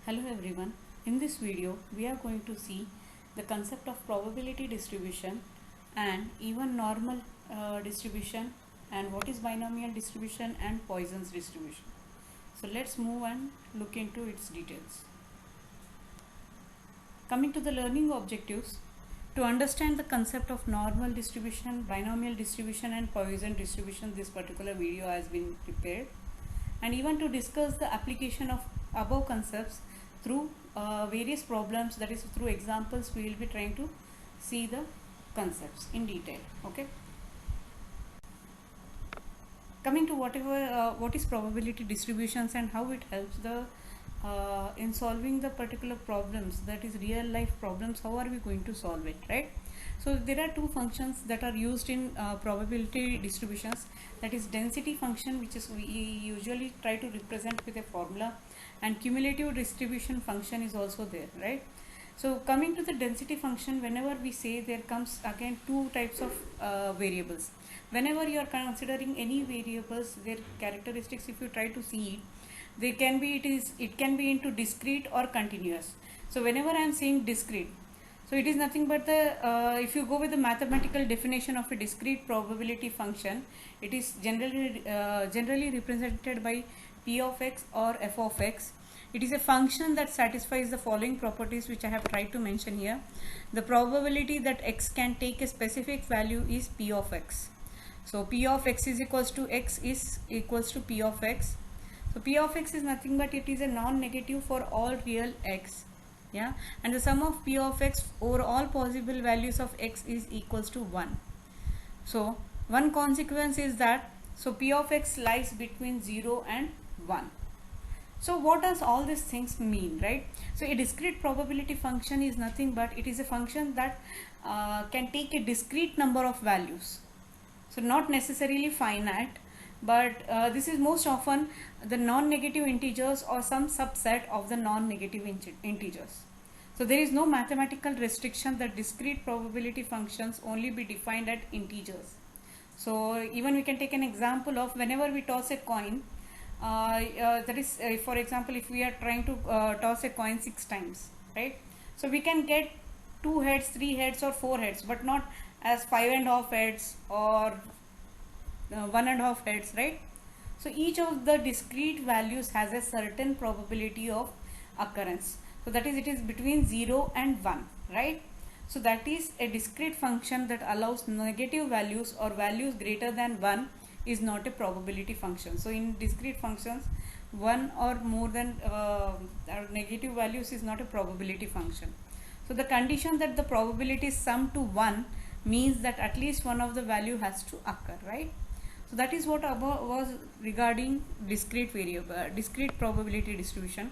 Hello everyone, in this video we are going to see the concept of probability distribution and even normal distribution, and what is binomial distribution and Poisson's distribution. So let's move and look into its details. Coming to the learning objectives, to understand the concept of normal distribution, binomial distribution and Poisson distribution, this particular video has been prepared, and even to discuss the application of above concepts through various problems, that is through examples. We will be trying to see the concepts in detail. Okay, coming to what is probability distributions and how it helps the in solving the particular problems, that is real life problems. How are we going to solve it, right? So there are two functions that are used in probability distributions, that is density function, which is we usually try to represent with a formula, and cumulative distribution function is also there, right? So coming to the density function, whenever we say, there comes again two types of variables. Whenever you are considering any variables, their characteristics, if you try to see it, they can be it can be into discrete or continuous. So whenever I am saying discrete, so it is nothing but the if you go with the mathematical definition of a discrete probability function, it is generally represented by p of x or f of x. It is a function that satisfies the following properties, which I have tried to mention here. The probability that x can take a specific value is p of x. So p of x is equals to x is equals to p of x. So p of x is nothing but it is a non-negative for all real x, yeah, and the sum of p of x over all possible values of x is equals to 1. So one consequence is that, so p of x lies between 0 and 1. So what does all these things mean, right? So a discrete probability function is nothing but it is a function that can take a discrete number of values, so not necessarily finite, but this is most often the non-negative integers or some subset of the non-negative integers. So there is no mathematical restriction that discrete probability functions only be defined at integers. So even we can take an example of whenever we toss a coin, that is for example, if we are trying to toss a coin 6 times, right? So we can get 2 heads, 3 heads or 4 heads, but not as 5.5 heads or 1.5 heads, right? So each of the discrete values has a certain probability of occurrence. So that is, it is between 0 and 1, right? So that is a discrete function that allows negative values or values greater than 1 is not a probability function. So in discrete functions, 1 or more than negative values is not a probability function. So the condition that the probability is sum to 1 means that at least one of the value has to occur, right? So that is what above was regarding discrete probability distribution.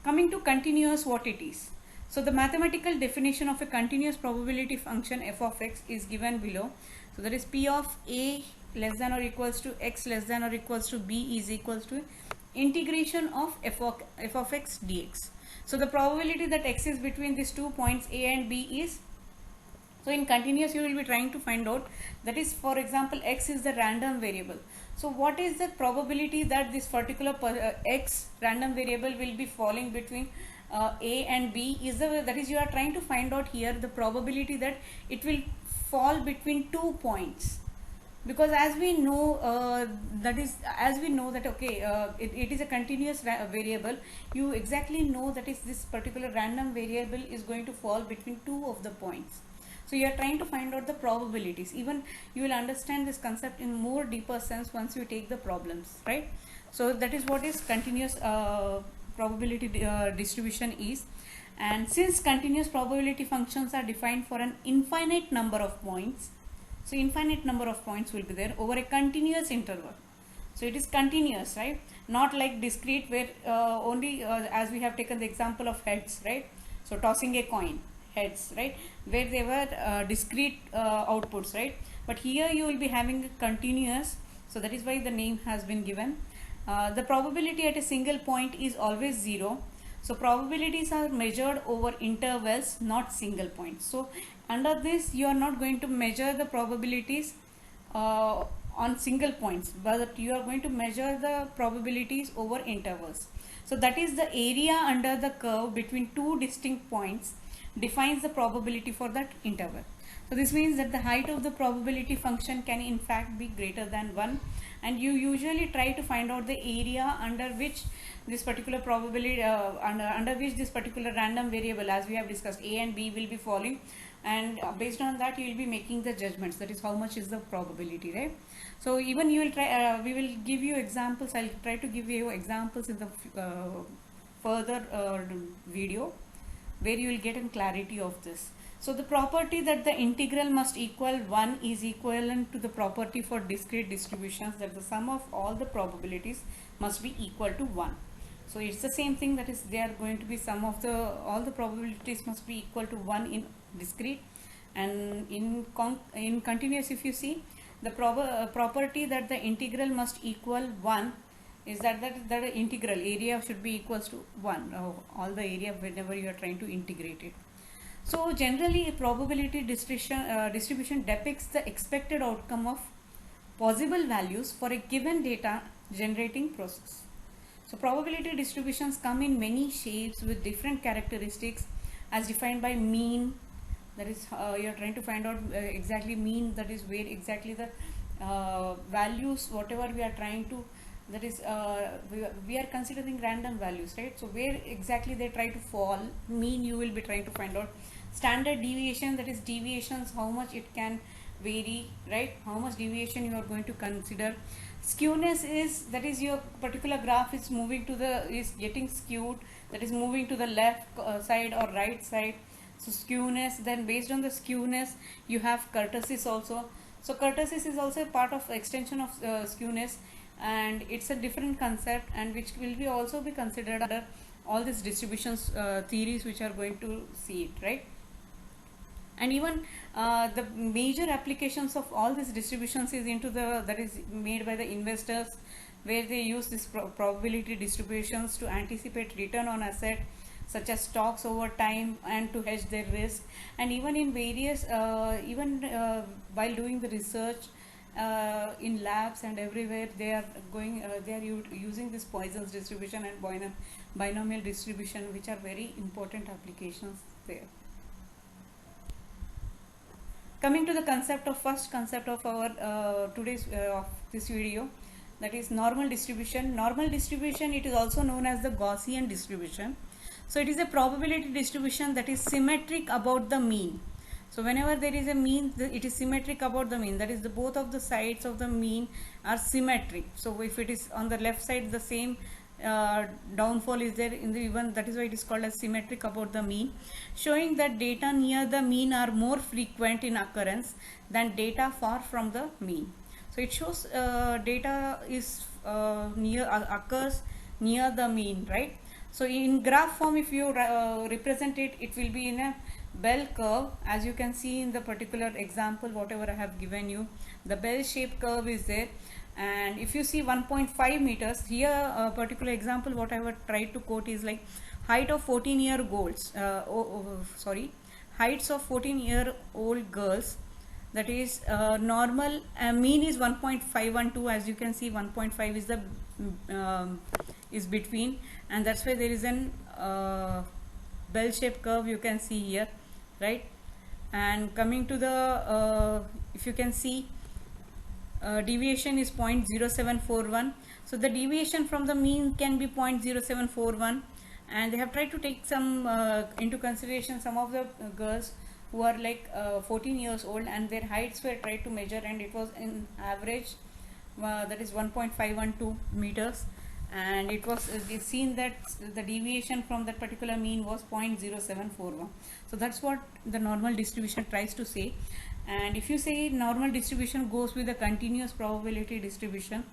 Coming to continuous, what it is. So the mathematical definition of a continuous probability function f of x is given below. So that is p of a less than or equals to x less than or equals to b is equals to integration of f of x dx. So the probability that x is between these 2 points a and b is, so in continuous you will be trying to find out, that is, for example, x is the random variable. So what is the probability that this particular x random variable will be falling between a and b is that is you are trying to find out here the probability that it will fall between 2 points, because as we know that okay, it is a continuous variable, you exactly know that is this particular random variable is going to fall between 2 of the points. So you are trying to find out the probabilities. Even you will understand this concept in more deeper sense once you take the problems, right? So that is what is continuous probability distribution is. And since continuous probability functions are defined for an infinite number of points, so infinite number of points will be there over a continuous interval. So it is continuous, right? Not like discrete where only as we have taken the example of heads, right? So tossing a coin, heads, right, where they were discrete outputs, right? But here you will be having a continuous, so that is why the name has been given. The probability at a single point is always 0. So probabilities are measured over intervals, not single points. So under this you are not going to measure the probabilities on single points, but you are going to measure the probabilities over intervals. So that is the area under the curve between two distinct points defines the probability for that interval. So this means that the height of the probability function can in fact be greater than 1, and you usually try to find out the area under which this particular probability under which this particular random variable, as we have discussed, a and b, will be falling, and based on that you will be making the judgments, that is how much is the probability, right? So even you will try, we will give you examples. I'll try to give you examples in the further video, where you will get in clarity of this. So the property that the integral must equal 1 is equivalent to the property for discrete distributions, that the sum of all the probabilities must be equal to 1. So it's the same thing, that is they are going to be sum of all the probabilities must be equal to 1 in discrete, and in continuous, if you see the property that the integral must equal 1 is that the integral area should be equals to 1, all the area whenever you are trying to integrate it. So generally a probability distribution depicts the expected outcome of possible values for a given data generating process. So probability distributions come in many shapes with different characteristics as defined by mean, that is you are trying to find out exactly mean, that is where exactly the values whatever we are trying to, that is we are considering random values, right? So where exactly they try to fall, mean you will be trying to find out. Standard deviation, that is deviations, how much it can vary, right? How much deviation you are going to consider. Skewness is, that is your particular graph is moving to the, is getting skewed, that is moving to the left side or right side. So skewness, then based on the skewness you have kurtosis also. So kurtosis is also a part of extension of skewness, and it's a different concept, and which will be also be considered under all these distributions theories which are going to see it, right? And even the major applications of all these distributions is into the, that is made by the investors, where they use this probability distributions to anticipate return on asset such as stocks over time and to hedge their risk. And even in various while doing the research in labs and everywhere, they are going they are using this Poisson's distribution and binomial distribution, which are very important applications there. Coming to the first concept of our today's of this video, that is normal distribution. Normal distribution, it is also known as the Gaussian distribution. So it is a probability distribution that is symmetric about the mean. So whenever there is a mean, it is symmetric about the mean, that is the both of the sides of the mean are symmetric. So if it is on the left side, the same downfall is there in the even, that is why it is called as symmetric about the mean, showing that data near the mean are more frequent in occurrence than data far from the mean. So it shows data is occurs near the mean, right? So in graph form, if you represent it, it will be in a bell curve, as you can see in the particular example whatever I have given you. The bell shaped curve is there, and if you see 1.5 meters here, a particular example what I would try to quote is like height of 14-year-olds heights of 14-year-old girls, that is normal mean is 1.512, as you can see 1.5 is the is between, and that's why there is an bell shaped curve you can see here, right? And coming to the if you can see deviation is 0.0741. so the deviation from the mean can be 0.0741, and they have tried to take some into consideration some of the girls who are like 14 years old, and their heights were tried to measure, and it was in average that is 1.512 meters, and it was seen that the deviation from that particular mean was 0.0741. so that's what the normal distribution tries to say. And if you say normal distribution goes with a continuous probability distribution,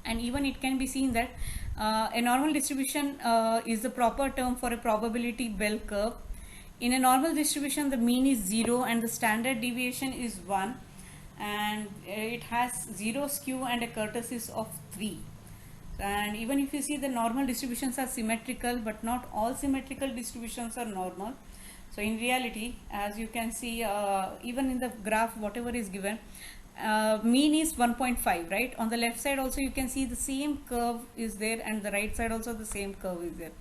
and even it can be seen that a normal distribution is the proper term for a probability bell curve. In a normal distribution, the mean is 0 and the standard deviation is 1, and it has 0 skew and a kurtosis of 3. And even if you see, the normal distributions are symmetrical, but not all symmetrical distributions are normal. So in reality, as you can see, even in the graph whatever is given, mean is 1.5, right? On the left side also you can see the same curve is there, and the right side also the same curve is there.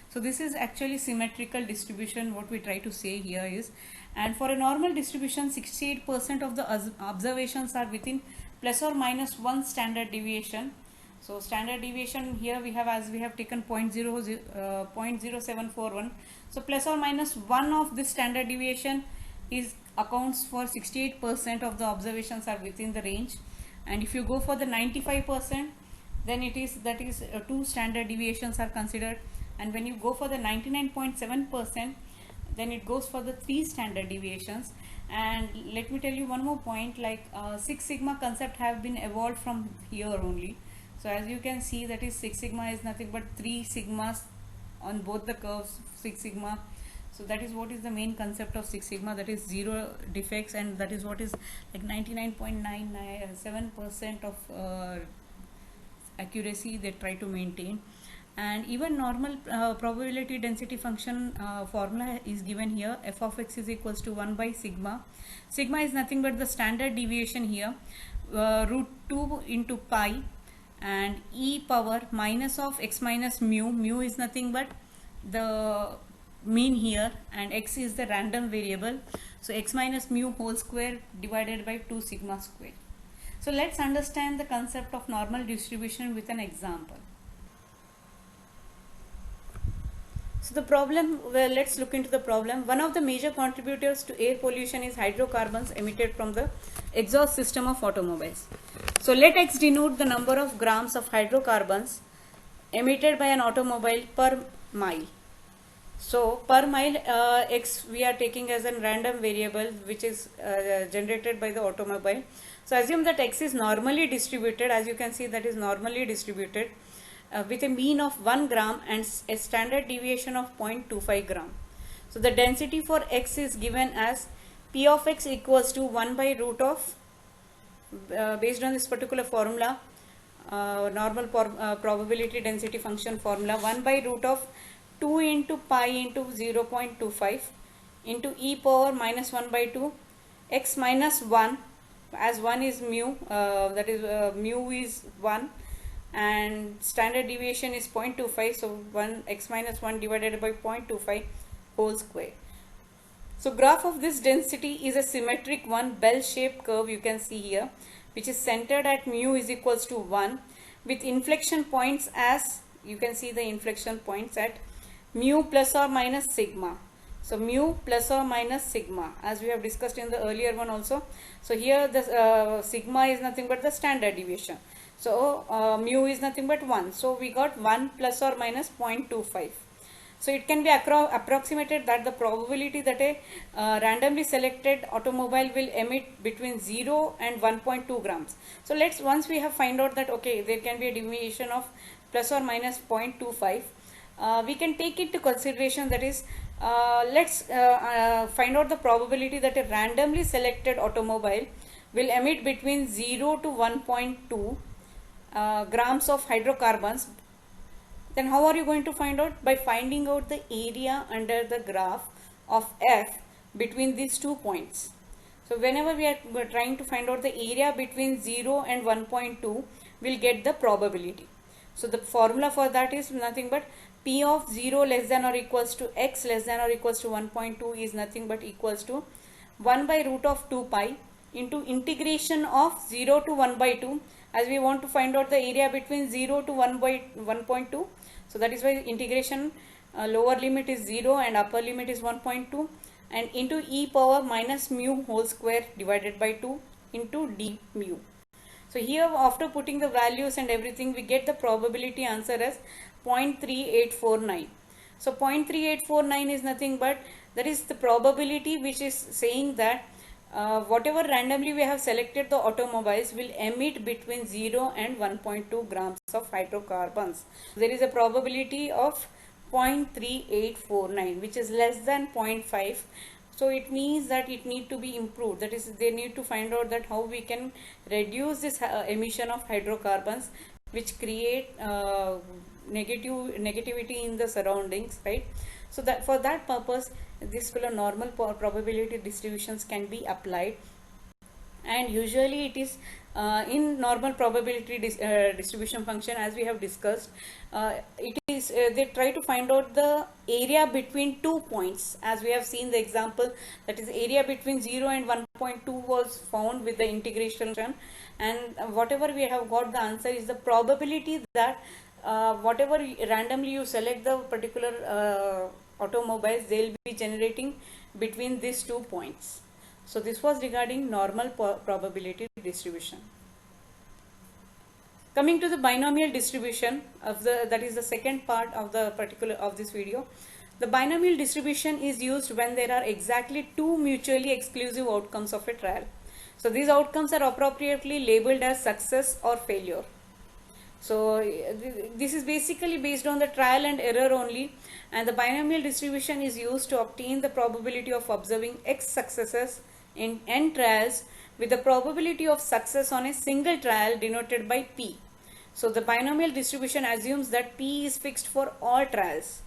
So this is actually symmetrical distribution, what we try to say here is. And for a normal distribution, 68% of the observations are within plus or minus 1 standard deviation. So standard deviation here we have, as we have taken 0.0741. So plus or minus 1 of this standard deviation is accounts for 68% of the observations are within the range. And if you go for the 95%, then it is, that is 2 standard deviations are considered. And when you go for the 99.7%, then it goes for the 3 standard deviations. And let me tell you one more point, like 6 sigma concept have been evolved from here only. So as you can see, that is 6 sigma is nothing but 3 sigmas on both the curves, 6 sigma. So that is what is the main concept of 6 sigma, that is 0 defects, and that is what is like 99.97% of accuracy they try to maintain. And even normal probability density function formula is given here. F of x is equals to 1 by sigma. Sigma is nothing but the standard deviation here, root 2 into pi, and e power minus of x minus mu. Mu is nothing but the mean here, and x is the random variable. So x minus mu whole square divided by 2 sigma square. So let's understand the concept of normal distribution with an example. So the problem, well, let's look into the problem. One of the major contributors to air pollution is hydrocarbons emitted from the exhaust system of automobiles. So let x denote the number of grams of hydrocarbons emitted by an automobile per mile. So per mile, x we are taking as a random variable which is generated by the automobile. So assume that x is normally distributed, as you can see that is normally distributed with a mean of 1 gram and a standard deviation of 0.25 gram. So the density for x is given as P of x equals to 1 by root of, based on this particular formula, normal probability density function formula, 1 by root of 2 into pi into 0.25 into e power minus 1 by 2 x minus 1, as 1 is mu, that is mu is 1 and standard deviation is 0.25, so 1 x minus 1 divided by 0.25 whole square. So graph of this density is a symmetric one, bell shaped curve you can see here, which is centered at mu is equals to 1 with inflection points, as you can see the inflection points at mu plus or minus sigma. So mu plus or minus sigma, as we have discussed in the earlier one also. So here the sigma is nothing but the standard deviation. So mu is nothing but 1. So we got 1 plus or minus 0.25. So it can be approximated that the probability that a randomly selected automobile will emit between 0 and 1.2 grams. So once we have find out that okay, there can be a deviation of plus or minus 0.25, we can take into consideration, that is let's find out the probability that a randomly selected automobile will emit between 0 to 1.2 grams of hydrocarbons. Then how are you going to find out? By finding out the area under the graph of f between these 2 points. So whenever we are trying to find out the area between 0 and 1.2, we'll get the probability. So the formula for that is nothing but P of 0 less than or equals to x less than or equals to 1.2 is nothing but equals to 1 by root of 2 pi into integration of 0 to 1 by 2, as we want to find out the area between 0 to 1 by 1.2. So that is why integration lower limit is 0 and upper limit is 1.2, and into e power minus mu whole square divided by 2 into d mu. So here after putting the values and everything, we get the probability answer as 0.3849. So 0.3849 is nothing but that is the probability which is saying that whatever randomly we have selected the automobiles will emit between 0 and 1.2 grams of hydrocarbons. There is a probability of 0.3849 which is less than 0.5. So it means that it need to be improved. That is, they need to find out that how we can reduce this emission of hydrocarbons which create negativity in the surroundings, right? So that for that purpose, this normal probability distributions can be applied. and usually it is in normal probability distribution function, as we have discussed. It is they try to find out the area between 2 points, as we have seen the example, that is area between 0 and 1.2 was found with the integration, and whatever we have got, the answer is the probability that whatever randomly you select the particular automobiles, they'll be generating between these 2 points. So this was regarding normal probability distribution. Coming to the binomial distribution of that is the second part of the particular of this video. The binomial distribution is used when there are exactly 2 mutually exclusive outcomes of a trial. So these outcomes are appropriately labeled as success or failure. So this is basically based on the trial and error only, and the binomial distribution is used to obtain the probability of observing X successes in n trials with the probability of success on a single trial denoted by P. So the binomial distribution assumes that P is fixed for all trials.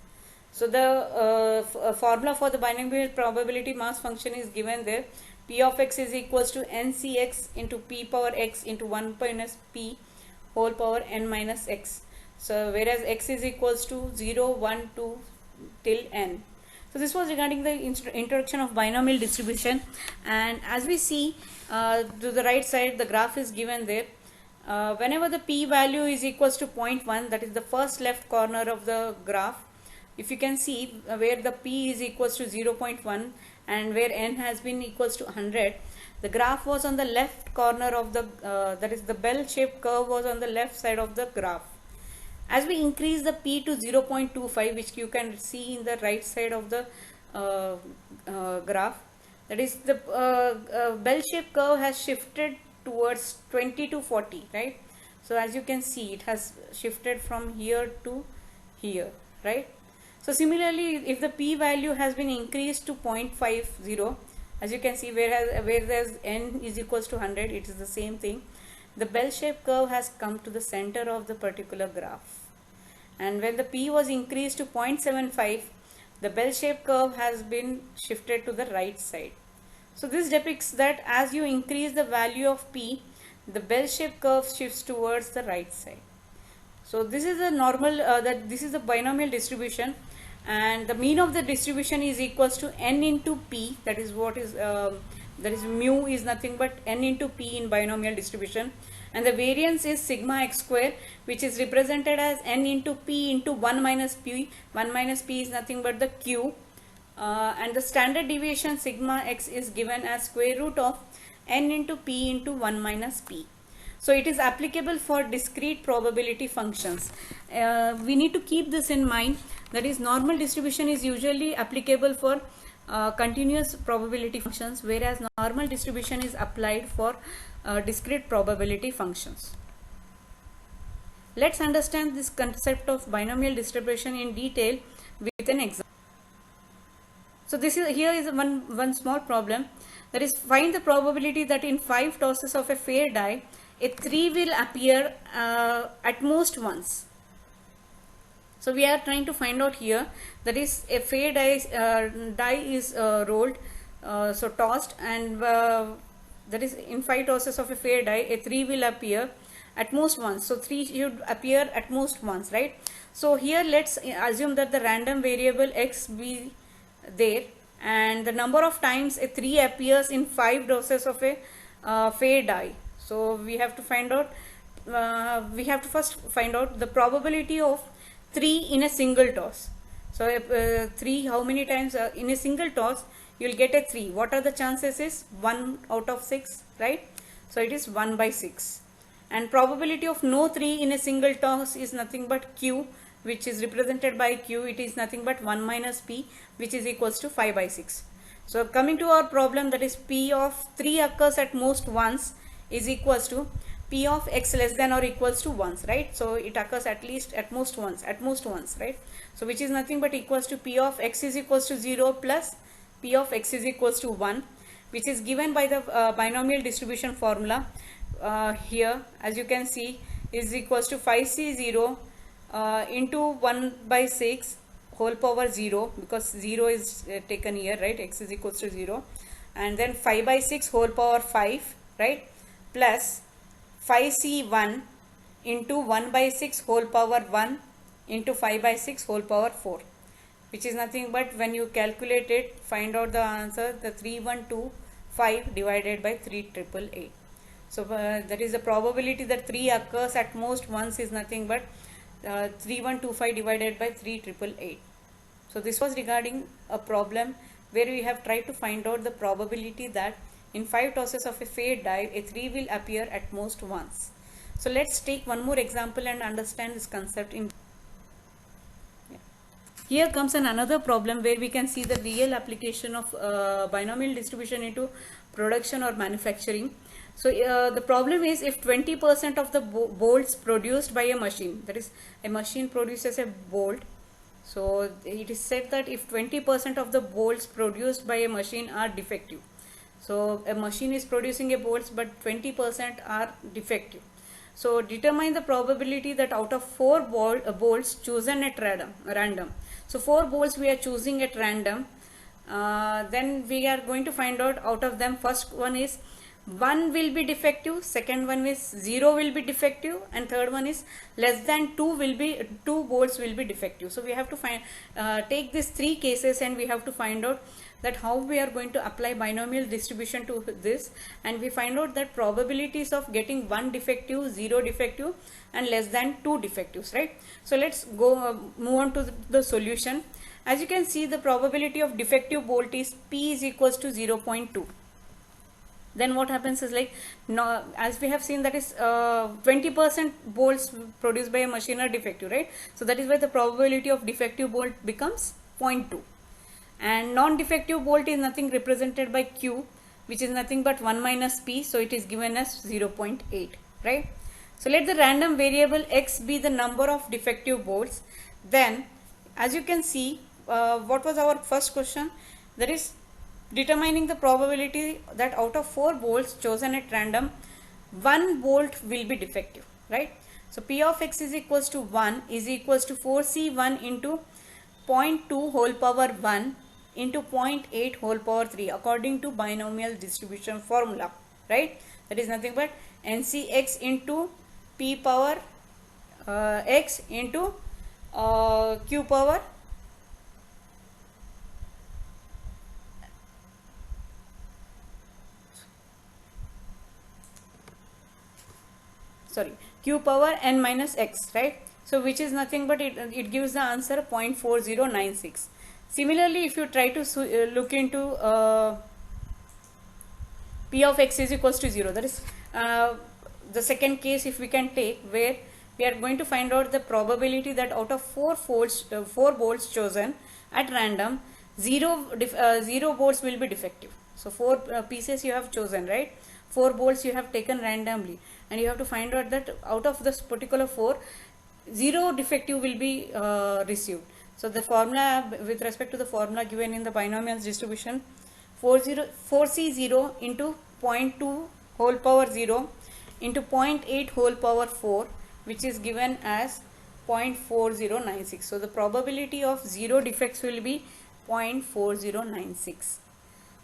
So the formula for the binomial probability mass function is given there. P of x is equals to ncx into p power x into 1 minus p whole power n minus x. So whereas x is equals to 0, 1, 2 till n. So this was regarding the introduction of binomial distribution, and as we see to the right side, the graph is given there. Whenever the p value is equals to 0.1, that is the first left corner of the graph, if you can see where the p is equals to 0.1 and where n has been equals to 100, the graph was on the left corner of the that is the bell shaped curve was on the left side of the graph. As we increase the p to 0.25, which you can see in the right side of the graph, that is the bell shaped curve has shifted towards 20 to 40, right? So as you can see, it has shifted from here to here, right? So similarly, if the p value has been increased to 0.50, as you can see, whereas n is equals to 100, it is the same thing. The bell shaped curve has come to the center of the particular graph, and when the p was increased to 0.75, the bell shaped curve has been shifted to the right side. So this depicts that as you increase the value of p, the bell shaped curve shifts towards the right side. So this is a normal this is the binomial distribution, and the mean of the distribution is equals to n into p. That is what is that is mu is nothing but n into p in binomial distribution, and the variance is sigma x square, which is represented as n into p into 1 minus p. 1 minus p is nothing but the q, and the standard deviation sigma x is given as square root of n into p into 1 minus p. So it is applicable for discrete probability functions. We need to keep this in mind, that is normal distribution is usually applicable for continuous probability functions, whereas normal distribution is applied for discrete probability functions. Let's understand this concept of binomial distribution in detail with an example. So here is one small problem, that is find the probability that in 5 tosses of a fair die, a 3 will appear at most once. So we are trying to find out here, that is a fair die is rolled, so tossed, and that is in 5 tosses of a fair die, a 3 will appear at most once. So 3 should appear at most once, right? So here let's assume that the random variable x be there, and the number of times a 3 appears in 5 doses of a fair die. So we have to find out, we have to first find out the probability of 3 in a single toss. So 3, how many times in a single toss you will get a 3. What are the chances? Is 1 out of 6, right? So it is 1 by 6. And probability of no 3 in a single toss is nothing but q, which is represented by q. It is nothing but 1 minus p, which is equals to 5 by 6. So coming to our problem, that is p of 3 occurs at most once is equals to p of x less than or equals to once, right? So it occurs at most once, right? So which is nothing but equals to p of x is equals to 0 plus p of x is equals to 1, which is given by the binomial distribution formula here, as you can see, is equals to 5c0 into 1 by 6 whole power 0, because 0 is taken here, right? X is equals to 0, and then 5 by 6 whole power 5 right, plus 5c1 into 1 by 6 whole power 1 into 5 by 6 whole power 4, which is nothing but when you calculate it, find out the answer, the 3125 divided by 3888. So that is the probability that 3 occurs at most once is nothing but 3125 divided by 3888. So this was regarding a problem where we have tried to find out the probability that in 5 tosses of a fair die, a 3 will appear at most once. So let's take one more example and understand this concept in. Here comes another problem where we can see the real application of binomial distribution into production or manufacturing. So the problem is if 20% of the bolts produced by a machine, that is a machine produces a bolt, so it is said that if 20% of the bolts produced by a machine are defective, so a machine is producing a bolts but 20% are defective. So determine the probability that out of 4 bolts chosen at random. So 4 bolts we are choosing at random. Then we are going to find out of them, first one is 1 will be defective, second one is 0 will be defective, and third one is less than 2 bolts will be defective. So we have to find take these 3 cases and we have to find out that how we are going to apply binomial distribution to this, and we find out that probabilities of getting 1 defective, 0 defective and less than 2 defectives, right? So let's go move on to the solution. As you can see, the probability of defective bolt is P is equals to 0.2. Then what happens is, like, now as we have seen, that is 20% bolts produced by a machine are defective, right? So that is why the probability of defective bolt becomes 0.2, and non-defective bolt is nothing represented by Q, which is nothing but 1 minus P, so it is given as 0.8, right? So let the random variable X be the number of defective bolts. Then as you can see, what was our first question? That is determining the probability that out of 4 bolts chosen at random, 1 bolt will be defective, right? So P of X is equals to 1 is equals to 4C1 into 0.2 whole power 1 into 0.8 whole power 3 according to binomial distribution formula, right? That is nothing but NCX into P power X into Q power Q power n minus x, right? So which is nothing but it gives the answer 0.4096. Similarly, if you try to look into P of X is equals to 0, that is the second case if we can take, where we are going to find out the probability that out of 4 bolts chosen at random, 0 bolts will be defective. So 4 pieces you have chosen, right? 4 bolts you have taken randomly, and you have to find out that out of this particular 4, 0 defective will be received. So the formula, with respect to the formula given in the binomial distribution, 4C0 into 0.2 whole power 0 into 0.8 whole power 4, which is given as 0.4096. So the probability of 0 defects will be 0.4096.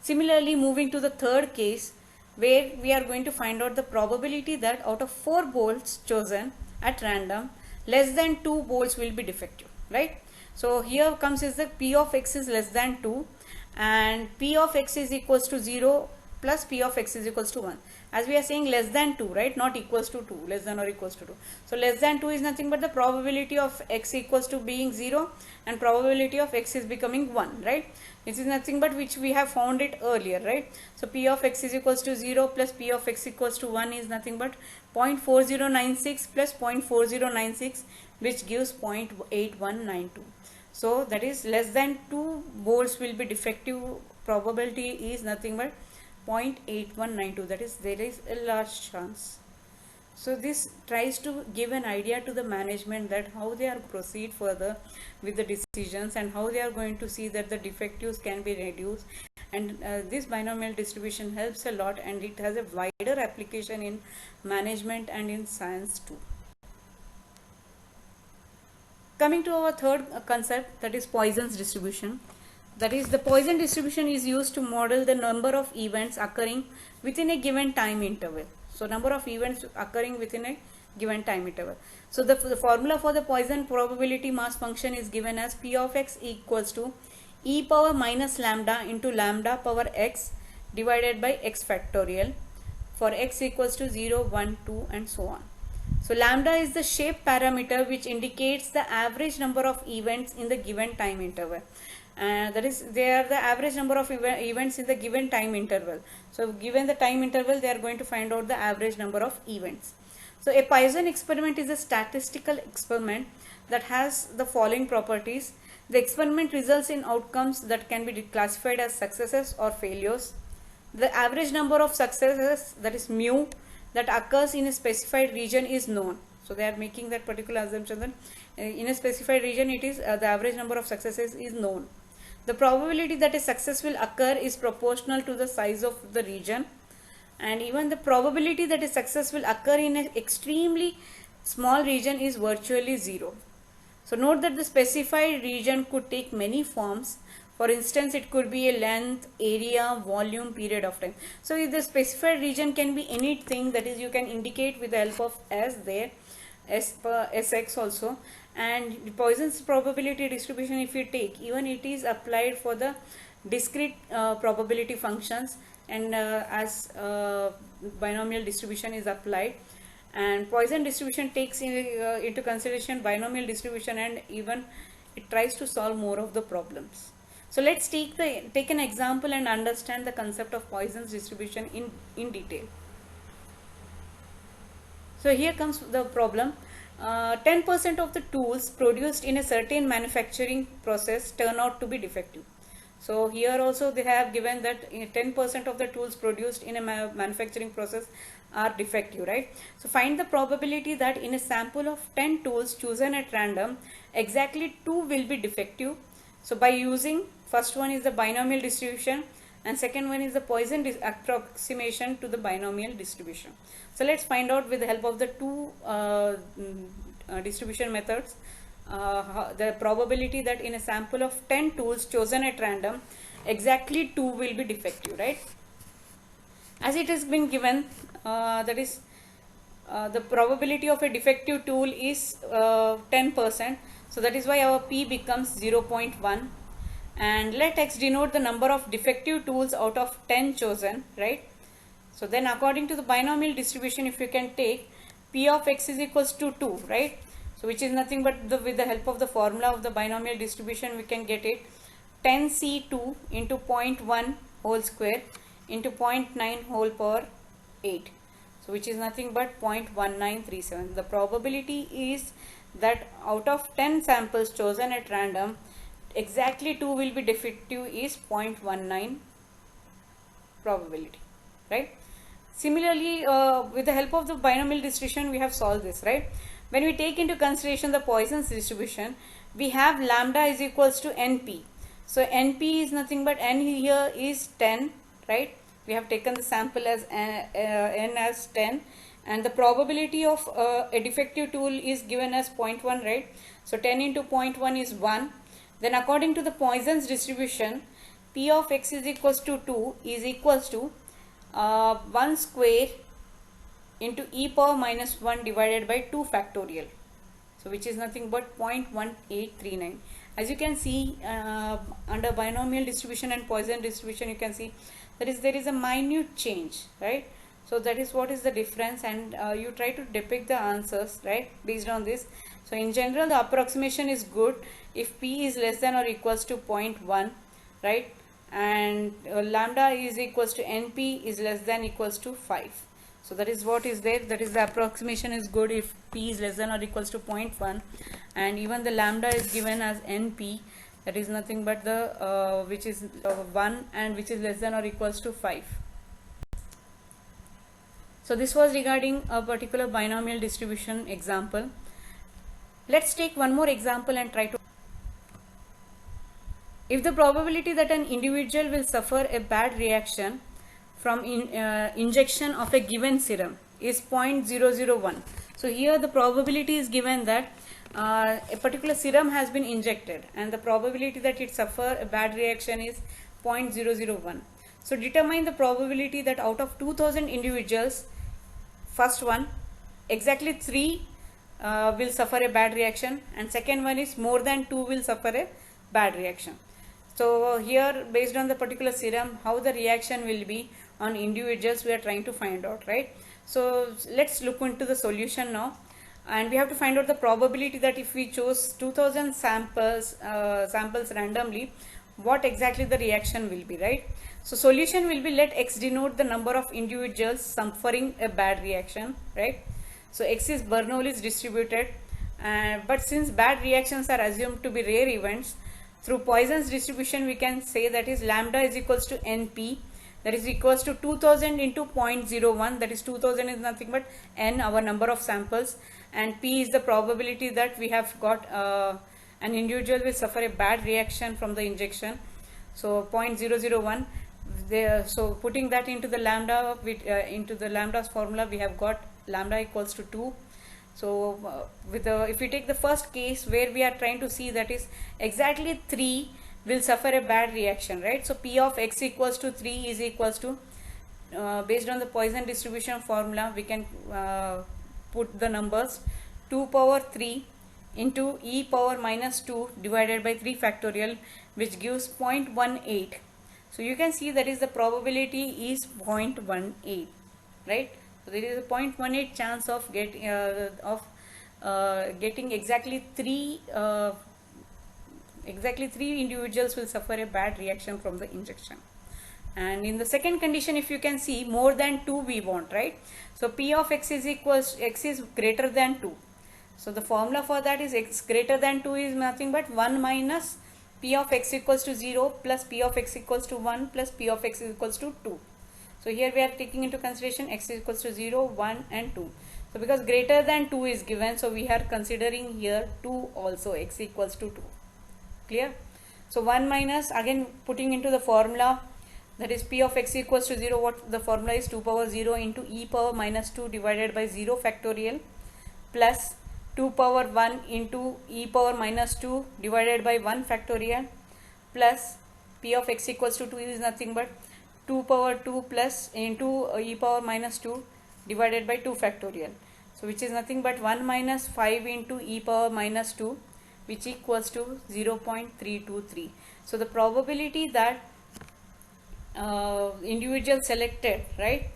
Similarly, moving to the third case, where we are going to find out the probability that out of 4 bolts chosen at random, less than 2 bolts will be defective, right? So here comes is that P of X is less than 2 and P of X is equals to 0 plus P of X is equals to 1. As we are saying less than 2, right? Not equals to 2, less than or equals to 2. So less than 2 is nothing but the probability of X equals to being 0 and probability of X is becoming 1, right? This is nothing but which we have found it earlier, right? So P of X is equals to 0 plus P of X equals to 1 is nothing but 0.4096 plus 0.4096, which gives 0.8192. So that is less than 2 bolts will be defective probability is nothing but 0.8192, that is there is a large chance. So this tries to give an idea to the management that how they are proceed further with the decisions and how they are going to see that the defectives can be reduced, and this binomial distribution helps a lot, and it has a wider application in management and in science too. Coming to our third concept, that is Poisson's distribution. That is, the Poisson distribution is used to model the number of events occurring within a given time interval. So number of events occurring within a given time interval. So the formula for the Poisson probability mass function is given as P of x equals to e power minus lambda into lambda power x divided by x factorial for x equals to 0, 1, 2 and so on. So lambda is the shape parameter which indicates the average number of events in the given time interval. That is, they are the average number of events in the given time interval. So given the time interval, they are going to find out the average number of events. So a Poisson experiment is a statistical experiment that has the following properties. The experiment results in outcomes that can be classified as successes or failures. The average number of successes, that is mu, that occurs in a specified region is known. So they are making that particular assumption that in a specified region it is the average number of successes is known. The probability that a success will occur is proportional to the size of the region, and even the probability that a success will occur in an extremely small region is virtually zero. So note that the specified region could take many forms. For instance, it could be a length, area, volume, period of time. So if the specified region can be anything, that is, you can indicate with the help of S there, S per Sx also. And Poisson's probability distribution, if you take, even it is applied for the discrete probability functions, and as binomial distribution is applied, and Poisson distribution takes into consideration binomial distribution, and even it tries to solve more of the problems. So let's take an example and understand the concept of Poisson's distribution in detail. So here comes the problem. 10% of the tools produced in a certain manufacturing process turn out to be defective. So here also they have given that 10% of the tools produced in a manufacturing process are defective, right? So find the probability that in a sample of 10 tools chosen at random, exactly 2 will be defective. So by using, first one is the binomial distribution and second one is the Poisson approximation to the binomial distribution. So let's find out with the help of the two distribution methods the probability that in a sample of 10 tools chosen at random, exactly 2 will be defective, right? As it has been given, that is the probability of a defective tool is 10%. So that is why our P becomes 0.1, and let X denote the number of defective tools out of 10 chosen, right? So then according to the binomial distribution, if you can take P of X is equals to 2, right? So which is nothing but with the help of the formula of the binomial distribution, we can get it 10C2 into 0.1 whole square into 0.9 whole power 8. So which is nothing but 0.1937. The probability is that out of 10 samples chosen at random, exactly 2 will be defective is 0.19 probability, right? Similarly, with the help of the binomial distribution, we have solved this, right? When we take into consideration the Poisson's distribution, we have lambda is equals to NP. So NP is nothing but N here is 10, right? We have taken the sample as N as 10, and the probability of a defective tool is given as 0.1, right? So 10 into 0.1 is 1. Then according to the Poisson's distribution, P of X is equals to 2 is equals to 1 square into e power minus 1 divided by 2 factorial. So which is nothing but 0.1839. As you can see, under binomial distribution and Poisson distribution, you can see that there is a minute change, right? So that is what is the difference, and you try to depict the answers, right, based on this. So in general, the approximation is good if P is less than or equals to 0.1, right? And lambda is equals to NP is less than equals to 5. So that is what is there, that is the approximation is good if P is less than or equals to 0.1, and even the lambda is given as NP, that is nothing but the which is 1 and which is less than or equals to 5. So this was regarding a particular binomial distribution example. Let's take one more example and try to. If the probability that an individual will suffer a bad reaction from injection of a given serum is 0.001. So here the probability is given that a particular serum has been injected and the probability that it suffer a bad reaction is 0.001. So determine the probability that out of 2000 individuals, first one, exactly 3 will suffer a bad reaction, and second one is more than 2 will suffer a bad reaction. So here, based on the particular serum, how the reaction will be on individuals, we are trying to find out, right? So let's look into the solution now, and we have to find out the probability that if we chose 2000 samples randomly, what exactly the reaction will be, right? So solution will be, let X denote the number of individuals suffering a bad reaction, right? So X is Bernoulli's distributed, but since bad reactions are assumed to be rare events, through Poisson's distribution we can say that is lambda is equals to NP, that is equals to 2000 into 0.01, that is 2000 is nothing but N, our number of samples, and P is the probability that we have got an individual will suffer a bad reaction from the injection. So 0.001. So putting that into the lambda, into the lambda's formula, we have got lambda equals to 2. So if we take the first case where we are trying to see, that is exactly 3 will suffer a bad reaction, right? So P of X equals to 3 is equals to, based on the Poisson distribution formula, we can put the numbers 2 power 3 into e power minus 2 divided by 3 factorial, which gives 0.18. So you can see that is the probability is 0.18, right? So there is a 0.18 chance of getting exactly 3 individuals will suffer a bad reaction from the injection. And in the second condition, if you can see, more than 2 we want, right? So P of X is equals, X is greater than 2. So the formula for that is X greater than 2 is nothing but 1 minus P of X equals to 0 plus P of X equals to 1 plus P of X equals to 2. So here we are taking into consideration X is equals to 0, 1 and 2. So because greater than 2 is given, so we are considering here 2 also, X equals to 2. Clear? So 1 minus, again putting into the formula, that is P of X equals to 0, what the formula is 2 power 0 into e power minus 2 divided by 0 factorial plus 2 power 1 into e power minus 2 divided by 1 factorial plus P of X equals to 2 is nothing but 2 power 2 plus into e power minus 2 divided by 2 factorial. So which is nothing but 1 minus 5 into e power minus 2, which equals to 0.323. So the probability that individual selected, right,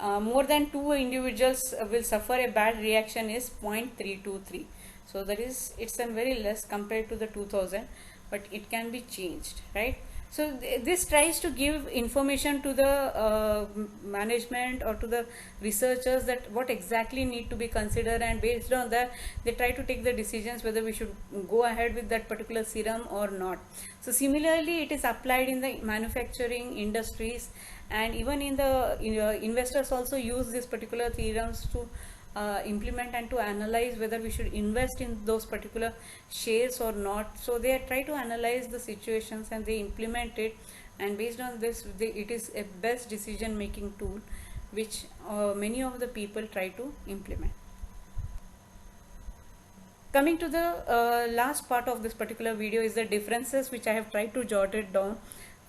more than 2 individuals will suffer a bad reaction is 0.323. So that is, it's a very less compared to the 2000, but it can be changed, right? So this tries to give information to the management or to the researchers that what exactly need to be considered, and based on that they try to take the decisions whether we should go ahead with that particular serum or not. So similarly it is applied in the manufacturing industries, and even in the investors also use this particular theorems to implement and to analyze whether we should invest in those particular shares or not. So they try to analyze the situations and they implement it, and based on this it is a best decision making tool which many of the people try to implement. Coming to the last part of this particular video is the differences which I have tried to jot it down.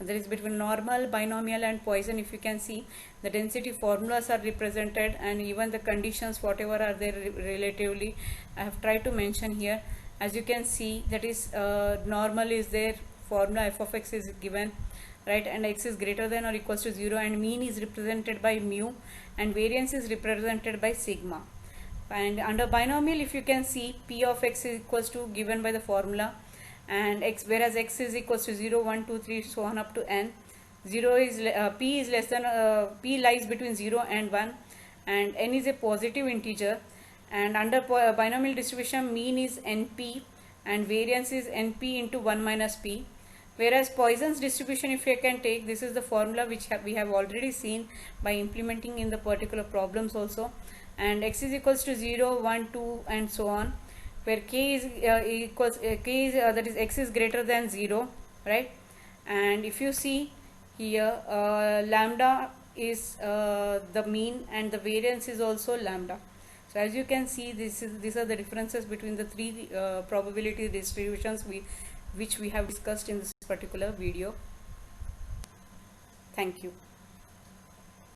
There is between normal, binomial and Poisson. If you can see, the density formulas are represented, and even the conditions whatever are there relatively I have tried to mention here. As you can see, that is normal is there, formula f of x is given, right, and x is greater than or equals to 0, and mean is represented by mu, and variance is represented by sigma. And under binomial, if you can see, p of x is equals to given by the formula, and x, whereas x is equals to 0, 1, 2, 3, so on up to n. 0 is p is less than p lies between 0 and 1, and n is a positive integer. And under binomial distribution, mean is np and variance is np into 1 minus p. Whereas Poisson's distribution, if you can take, this is the formula which we have already seen by implementing in the particular problems also, and x is equals to 0, 1, 2 and so on, where k is equals k is that is x is greater than 0, right? And if you see here, lambda is the mean and the variance is also lambda. So as you can see, these are the differences between the three probability distributions which we have discussed in this particular video. Thank you.